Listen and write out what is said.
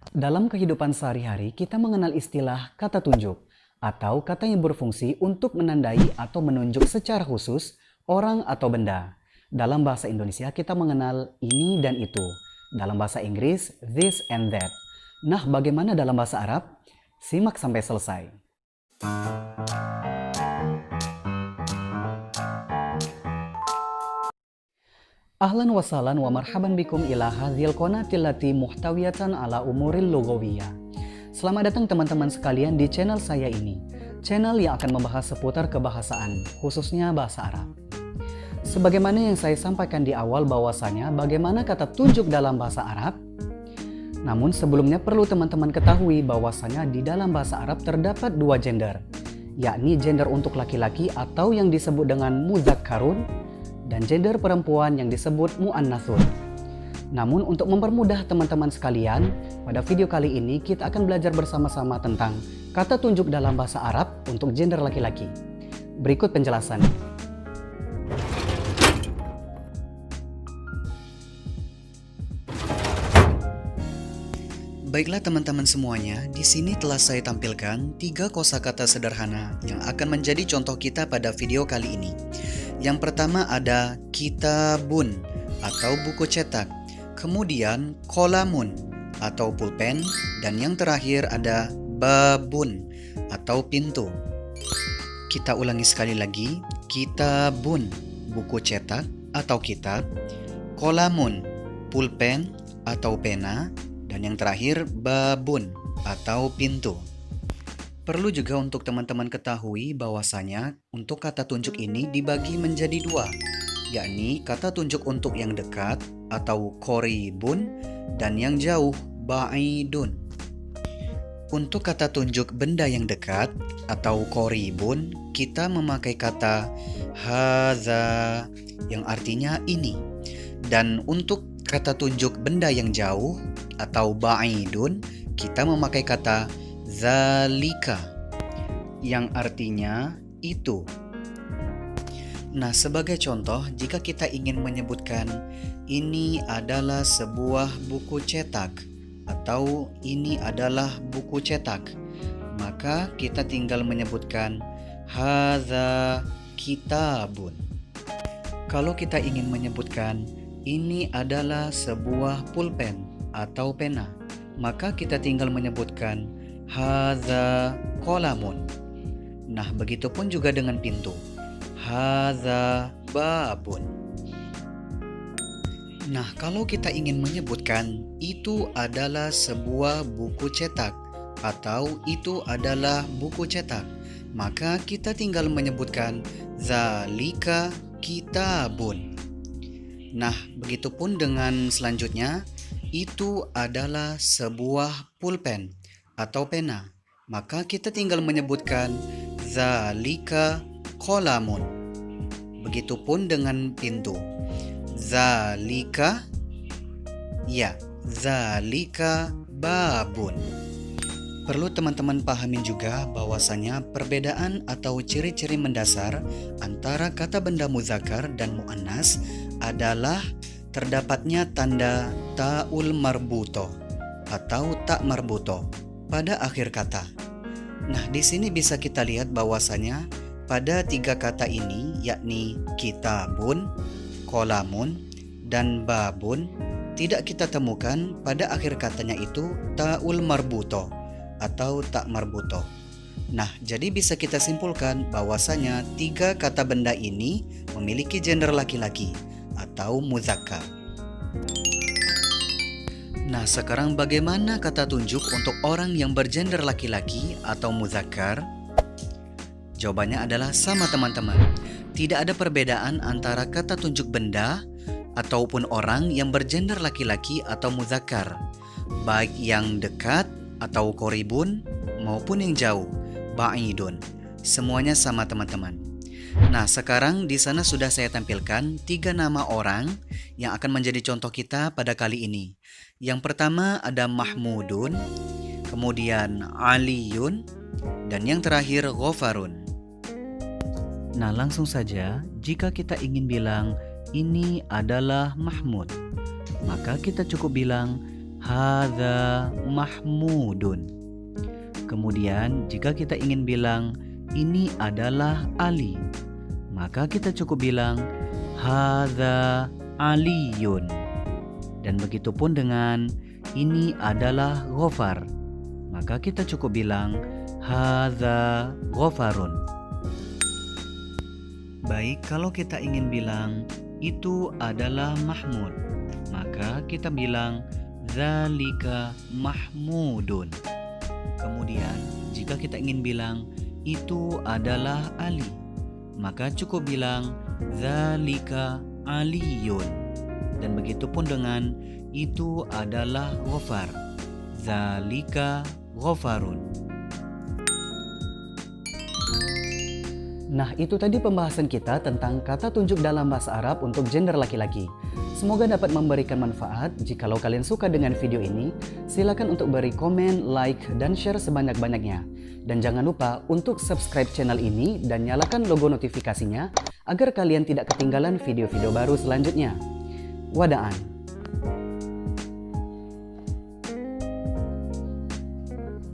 Dalam kehidupan sehari-hari, kita mengenal istilah kata tunjuk atau kata yang berfungsi untuk menandai atau menunjuk secara khusus orang atau benda. Dalam bahasa Indonesia, kita mengenal ini dan itu. Dalam bahasa Inggris, this and that. Nah, bagaimana dalam bahasa Arab? Simak sampai selesai. Ahlan wa sahlan wa marhaban bikum ila hadhil qanatil lati muhtawiyatan ala umuril lughawiyah. Selamat datang teman-teman sekalian di channel saya ini. Channel yang akan membahas seputar kebahasaan, khususnya bahasa Arab. Sebagaimana yang saya sampaikan di awal bahwasanya bagaimana kata tunjuk dalam bahasa Arab. Namun sebelumnya perlu teman-teman ketahui bahwasanya di dalam bahasa Arab terdapat dua gender, yakni gender untuk laki-laki atau yang disebut dengan mudzakkarun dan gender perempuan yang disebut mu'annatsun. Namun untuk mempermudah teman-teman sekalian, pada video kali ini kita akan belajar bersama-sama tentang kata tunjuk dalam bahasa Arab untuk gender laki-laki. Berikut penjelasan. Baiklah teman-teman semuanya, di sini telah saya tampilkan 3 kosakata sederhana yang akan menjadi contoh kita pada video kali ini. Yang pertama ada kitabun atau buku cetak, kemudian kolamun atau pulpen, dan yang terakhir ada babun atau pintu. Kita ulangi sekali lagi, kitabun buku cetak atau kitab, kolamun pulpen atau pena, dan yang terakhir babun atau pintu. Perlu juga untuk teman-teman ketahui bahwasanya untuk kata tunjuk ini dibagi menjadi 2, yakni kata tunjuk untuk yang dekat atau qoribun dan yang jauh ba'idun. Untuk kata tunjuk benda yang dekat atau qoribun, kita memakai kata hadza yang artinya ini. Dan untuk kata tunjuk benda yang jauh atau ba'idun, kita memakai kata zalika yang artinya itu. Nah, sebagai contoh, jika kita ingin menyebutkan ini adalah sebuah buku cetak atau ini adalah buku cetak, maka kita tinggal menyebutkan hadza kitabun. Kalau kita ingin menyebutkan ini adalah sebuah pulpen atau pena, maka kita tinggal menyebutkan hadza qalamun. Nah, begitupun juga dengan pintu. Hadza babun. Nah, kalau kita ingin menyebutkan itu adalah sebuah buku cetak atau itu adalah buku cetak, maka kita tinggal menyebutkan zalika kitabun. Nah, begitupun dengan selanjutnya, itu adalah sebuah pulpen atau pena, maka kita tinggal menyebutkan zalika qalamun. Begitupun dengan pintu. Zalika babun. Perlu teman-teman pahamin juga bahwasanya perbedaan atau ciri-ciri mendasar antara kata benda muzakkar dan muannas adalah terdapatnya tanda ta'ul marbuto atau tak marbuto pada akhir kata. Nah, di sini bisa kita lihat bahwasanya pada 3 kata ini, yakni kitabun, kolamun, dan babun, tidak kita temukan pada akhir katanya itu ta'ul marbuto atau tak marbuto. Nah, jadi bisa kita simpulkan bahwasanya 3 kata benda ini memiliki gender laki-laki atau muzakkar. Nah, sekarang bagaimana kata tunjuk untuk orang yang bergender laki-laki atau muzakkar? Jawabannya adalah sama teman-teman. Tidak ada perbedaan antara kata tunjuk benda ataupun orang yang bergender laki-laki atau muzakkar, baik yang dekat atau qoribun maupun yang jauh ba'idun. Semuanya sama teman-teman. Nah, sekarang di sana sudah saya tampilkan 3 nama orang yang akan menjadi contoh kita pada kali ini. Yang pertama ada Mahmudun, kemudian Aliyun, dan yang terakhir Ghafarun. Nah, langsung saja, jika kita ingin bilang ini adalah Mahmud, maka kita cukup bilang hadza Mahmudun. Kemudian jika kita ingin bilang ini adalah Ali, maka kita cukup bilang hadza Aliyun. Dan begitu pun dengan ini adalah Ghafar, maka kita cukup bilang hadza Ghafarun. Baik, kalau kita ingin bilang itu adalah Mahmud, maka kita bilang zalika Mahmudun. Kemudian jika kita ingin bilang itu adalah Ali, maka cukup bilang zalika Aliyun. Dan begitu pun dengan itu adalah Ghafar, zalika Ghafarun. Nah, itu tadi pembahasan kita tentang kata tunjuk dalam bahasa Arab untuk gender laki-laki. Semoga dapat memberikan manfaat. Jikalau kalian suka dengan video ini, silakan untuk beri komen, like, dan share sebanyak-banyaknya. Dan jangan lupa untuk subscribe channel ini dan nyalakan logo notifikasinya agar kalian tidak ketinggalan video-video baru selanjutnya. Wadaan.